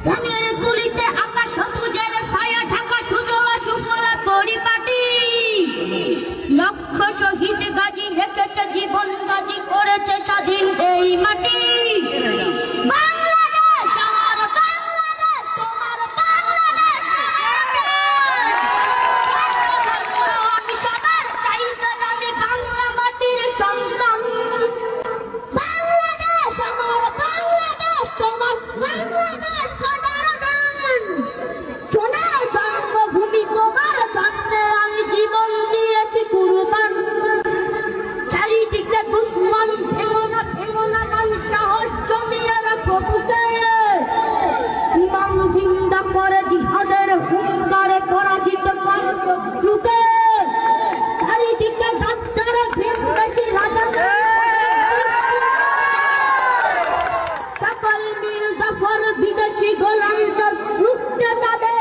রঙের তুলিতে আকাশ সবুজের ছায়া ঢাকা সুজলা সুফলা পরিপাটি। লক্ষ শহীদ গাজী রেখেছে জীবন বাজি, করেছে স্বাধীন এই মাটি। বাংলাদেশ আমার বাংলাদেশ, তোমার বাংলাদেশ আমি সবার চাইতে দামি বাংলা মাটির সন্তান। বাংলাদেশ আমার বাংলাদেশ, তোমার বাংলাদেশ সোনার গান। সোনার জন্মভূমি তোমার জন্মে আমি জীবন দিয়েছি কুরবান। চারিদিকে দুশ্মন, ভেঙো না গান, সাহস জমিয়ে রাখো বুকে। ইমান জিন্দা করে জিহাদের হুঙ্কারে পরাজিত করো শত্রুকে। চারিদিকে গাদ্দারে ভিনদেশী রাজা, সকল মীর জাফর বিদেশি গোলাম রুখতে তাদের